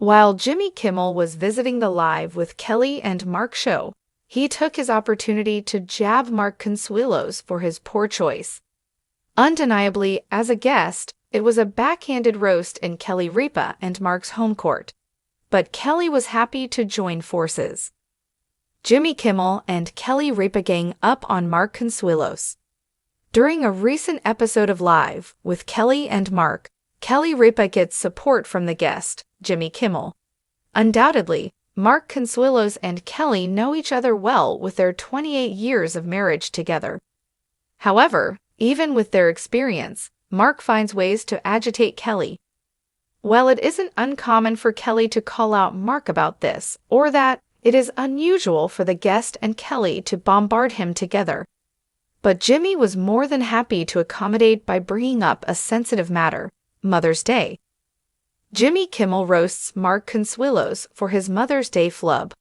While Jimmy Kimmel was visiting the Live with Kelly and Mark show, he took his opportunity to jab Mark Consuelos for his poor choice. Undeniably, as a guest, it was a backhanded roast in Kelly Ripa and Mark's home court. But Kelly was happy to join forces. Jimmy Kimmel and Kelly Ripa gang up on Mark Consuelos. During a recent episode of Live with Kelly and Mark, Kelly Ripa gets support from the guest, Jimmy Kimmel. Undoubtedly, Mark Consuelos and Kelly know each other well with their 28 years of marriage together. However, even with their experience, Mark finds ways to agitate Kelly. While it isn't uncommon for Kelly to call out Mark about this or that, it is unusual for the guest and Kelly to bombard him together. But Jimmy was more than happy to accommodate by bringing up a sensitive matter, Mother's Day. Jimmy Kimmel roasts Mark Consuelos for his Mother's Day flub.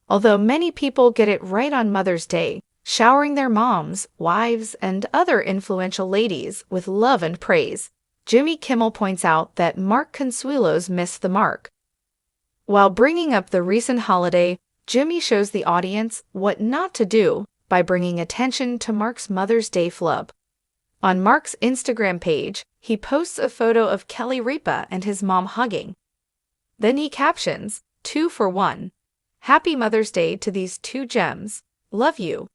Although many people get it right on Mother's Day, showering their moms, wives, and other influential ladies with love and praise, Jimmy Kimmel points out that Mark Consuelos missed the mark. While bringing up the recent holiday, Jimmy shows the audience what not to do by bringing attention to Mark's Mother's Day flub. On Mark's Instagram page, he posts a photo of Kelly Ripa and his mom hugging. Then he captions, 2 for 1. Happy Mother's Day to these two gems. Love you.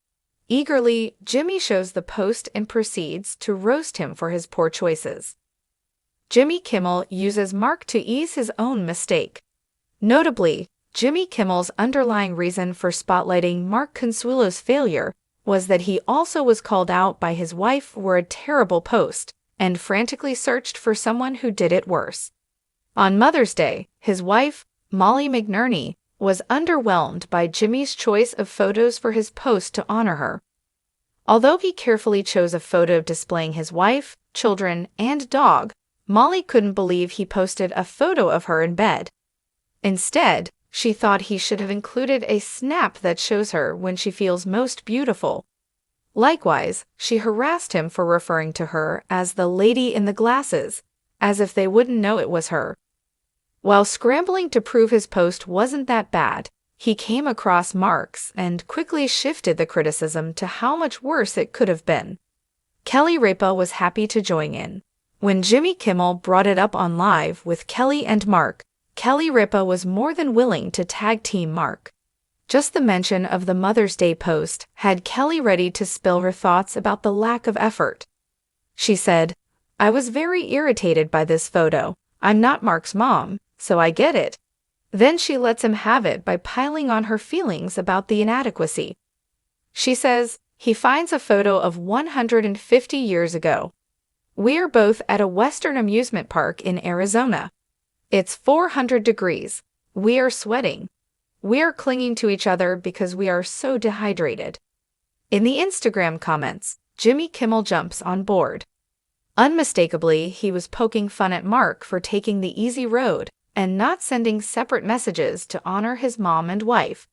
Eagerly, Jimmy shows the post and proceeds to roast him for his poor choices. Jimmy Kimmel uses Mark to ease his own mistake. Notably, Jimmy Kimmel's underlying reason for spotlighting Mark Consuelos' failure was that he also was called out by his wife for a terrible post and frantically searched for someone who did it worse. On Mother's Day, his wife, Molly McNerney, was underwhelmed by Jimmy's choice of photos for his post to honor her. Although he carefully chose a photo displaying his wife, children, and dog, Molly couldn't believe he posted a photo of her in bed. Instead, she thought he should have included a snap that shows her when she feels most beautiful. Likewise, she harassed him for referring to her as the lady in the glasses, as if they wouldn't know it was her. While scrambling to prove his post wasn't that bad, he came across Mark's and quickly shifted the criticism to how much worse it could have been. Kelly Ripa was happy to join in. When Jimmy Kimmel brought it up on Live with Kelly and Mark, Kelly Ripa was more than willing to tag team Mark. Just the mention of the Mother's Day post had Kelly ready to spill her thoughts about the lack of effort. She said, "I was very irritated by this photo. I'm not Mark's mom, so I get it." Then she lets him have it by piling on her feelings about the inadequacy. She says, he finds a photo of 150 years ago. We are both at a Western amusement park in Arizona. It's 400 degrees. We are sweating. We are clinging to each other because we are so dehydrated. In the Instagram comments, Jimmy Kimmel jumps on board. Unmistakably, he was poking fun at Mark for taking the easy road and not sending separate messages to honor his mom and wife.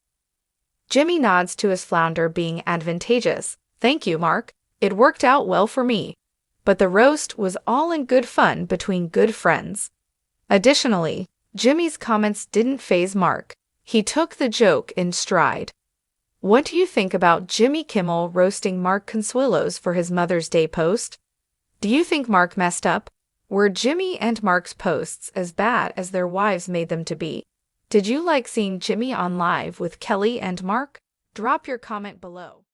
Jimmy nods to his flounder being advantageous. "Thank you, Mark. It worked out well for me." But the roast was all in good fun between good friends. Additionally, Jimmy's comments didn't faze Mark. He took the joke in stride. What do you think about Jimmy Kimmel roasting Mark Consuelos for his Mother's Day post? Do you think Mark messed up? Were Jimmy and Mark's posts as bad as their wives made them to be? Did you like seeing Jimmy on Live with Kelly and Mark? Drop your comment below.